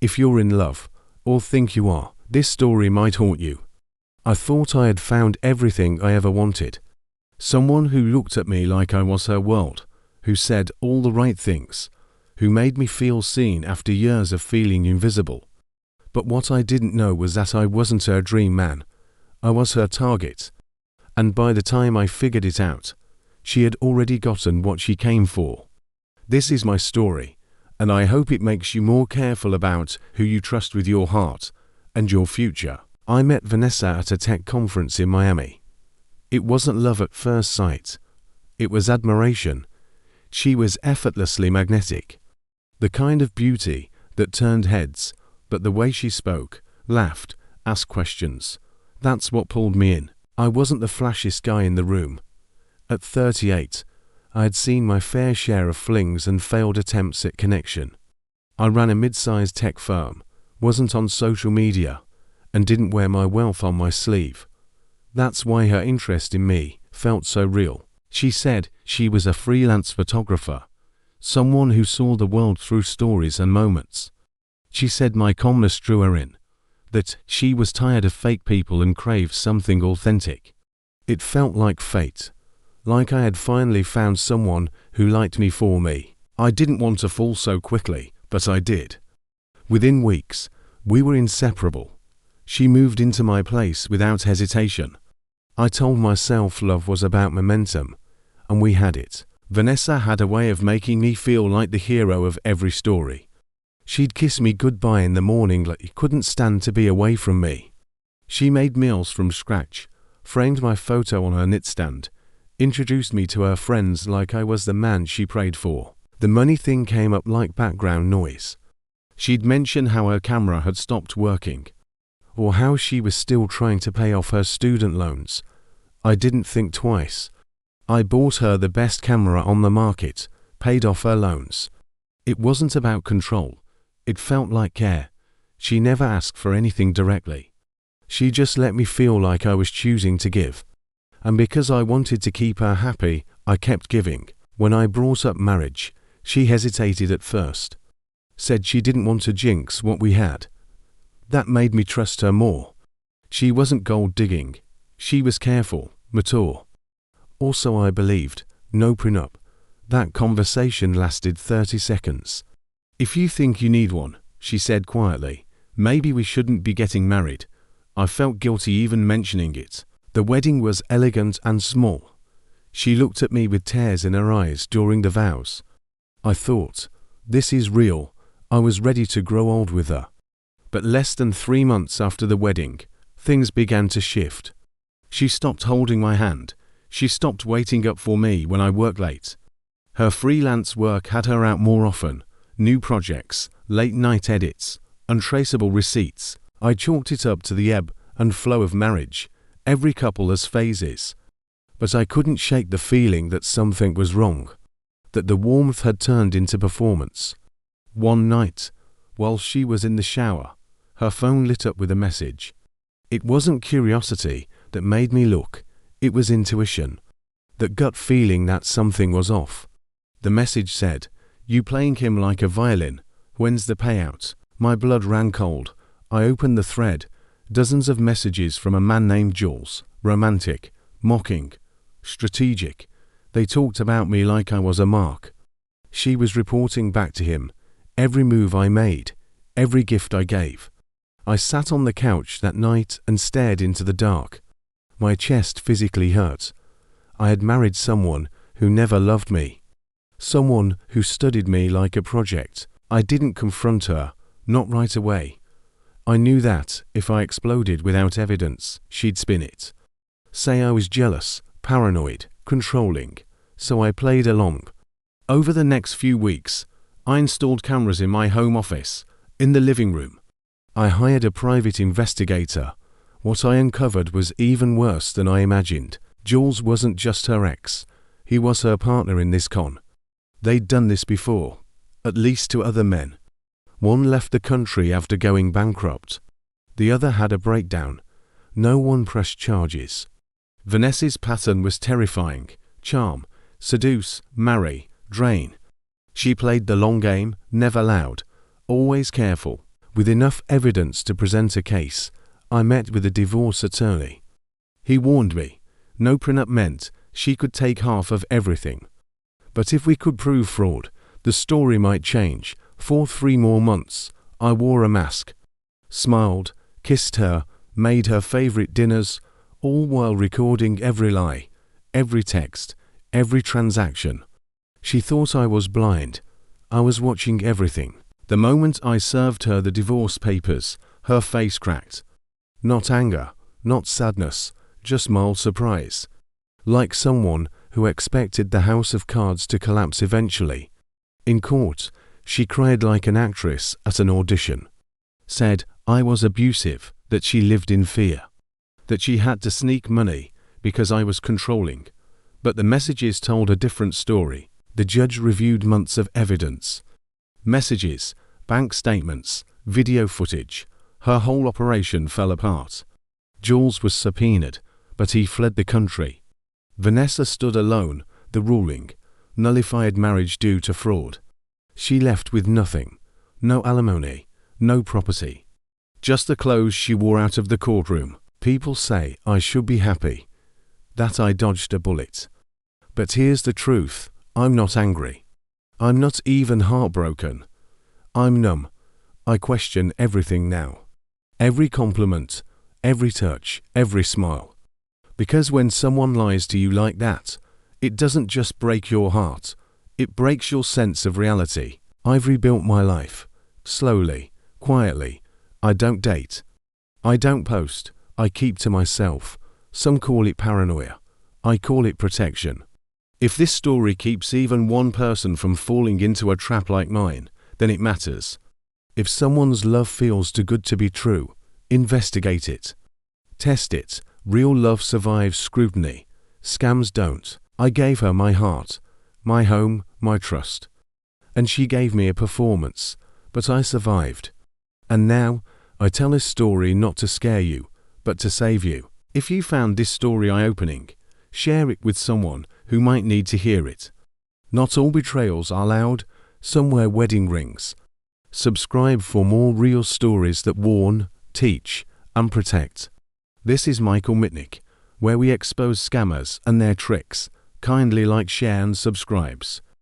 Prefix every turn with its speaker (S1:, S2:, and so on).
S1: If you're in love, or think you are, this story might haunt you. I thought I had found everything I ever wanted. Someone who looked at me like I was her world, who said all the right things, who made me feel seen after years of feeling invisible. But what I didn't know was that I wasn't her dream man. I was her target. And by the time I figured it out, she had already gotten what she came for. This is my story, and I hope it makes you more careful about who you trust with your heart and your future. I met Vanessa at a tech conference in Miami. It wasn't love at first sight. It was admiration. She was effortlessly magnetic. The kind of beauty that turned heads, but the way she spoke, laughed, asked questions, that's what pulled me in. I wasn't the flashiest guy in the room. At 38, I had seen my fair share of flings and failed attempts at connection. I ran a mid-sized tech firm, wasn't on social media, and didn't wear my wealth on my sleeve. That's why her interest in me felt so real. She said she was a freelance photographer, someone who saw the world through stories and moments. She said my calmness drew her in, that she was tired of fake people and craved something authentic. It felt like fate, like I had finally found someone who liked me for me. I didn't want to fall so quickly, but I did. Within weeks, we were inseparable. She moved into my place without hesitation. I told myself love was about momentum, and we had it. Vanessa had a way of making me feel like the hero of every story. She'd kiss me goodbye in the morning like she couldn't stand to be away from me. She made meals from scratch, framed my photo on her nightstand, introduced me to her friends like I was the man she prayed for. The money thing came up like background noise. She'd mention how her camera had stopped working, or how she was still trying to pay off her student loans. I didn't think twice. I bought her the best camera on the market, paid off her loans. It wasn't about control. It felt like care. She never asked for anything directly. She just let me feel like I was choosing to give. And because I wanted to keep her happy, I kept giving. When I brought up marriage, she hesitated at first. Said she didn't want to jinx what we had. That made me trust her more. She wasn't gold digging. She was careful, mature. Also I believed, no prenup. That conversation lasted 30 seconds. If you think you need one, she said quietly, maybe we shouldn't be getting married. I felt guilty even mentioning it. The wedding was elegant and small. She looked at me with tears in her eyes during the vows. I thought, this is real. I was ready to grow old with her. But less than 3 months after the wedding, things began to shift. She stopped holding my hand. She stopped waiting up for me when I worked late. Her freelance work had her out more often. New projects, late-night edits, untraceable receipts. I chalked it up to the ebb and flow of marriage. Every couple has phases. But I couldn't shake the feeling that something was wrong, that the warmth had turned into performance. One night, while she was in the shower, her phone lit up with a message. It wasn't curiosity that made me look, it was intuition, that gut feeling that something was off. The message said, "You playing him like a violin, when's the payout?" My blood ran cold. I opened the thread, dozens of messages from a man named Jules, romantic, mocking, strategic. They talked about me like I was a mark. She was reporting back to him, every move I made, every gift I gave. I sat on the couch that night and stared into the dark. My chest physically hurt. I had married someone who never loved me. Someone who studied me like a project. I didn't confront her, not right away. I knew that, if I exploded without evidence, she'd spin it. Say I was jealous, paranoid, controlling. So I played along. Over the next few weeks, I installed cameras in my home office, in the living room. I hired a private investigator. What I uncovered was even worse than I imagined. Jules wasn't just her ex. He was her partner in this con. They'd done this before, at least to other men. One left the country after going bankrupt. The other had a breakdown. No one pressed charges. Vanessa's pattern was terrifying. Charm, seduce, marry, drain. She played the long game, never loud, always careful. With enough evidence to present a case, I met with a divorce attorney. He warned me, no prenup meant she could take half of everything. But if we could prove fraud, the story might change. For 3 more months, I wore a mask, smiled, kissed her, made her favorite dinners, all while recording every lie, every text, every transaction. She thought I was blind. I was watching everything. The moment I served her the divorce papers, her face cracked. Not anger, not sadness, just mild surprise. Like someone who expected the house of cards to collapse eventually. In court, she cried like an actress at an audition. Said I was abusive, that she lived in fear. That she had to sneak money because I was controlling. But the messages told a different story. The judge reviewed months of evidence. Messages, bank statements, video footage. Her whole operation fell apart. Jules was subpoenaed, but he fled the country. Vanessa stood alone, the ruling, nullified marriage due to fraud. She left with nothing, no alimony, no property. Just the clothes she wore out of the courtroom. People say I should be happy, that I dodged a bullet. But here's the truth, I'm not angry. I'm not even heartbroken. I'm numb. I question everything now. Every compliment, every touch, every smile. Because when someone lies to you like that, it doesn't just break your heart, it breaks your sense of reality. I've rebuilt my life. Slowly, quietly. I don't date. I don't post. I keep to myself. Some call it paranoia. I call it protection. If this story keeps even one person from falling into a trap like mine, then it matters. If someone's love feels too good to be true, investigate it. Test it. Real love survives scrutiny. Scams don't. I gave her my heart, my home, my trust. And she gave me a performance, but I survived. And now, I tell this story not to scare you, but to save you. If you found this story eye-opening, share it with someone who might need to hear it. Not all betrayals are loud, some wear wedding rings. Subscribe for more real stories that warn, teach, and protect. This is Michael Mitnick, where we expose scammers and their tricks. Kindly like, share and subscribe.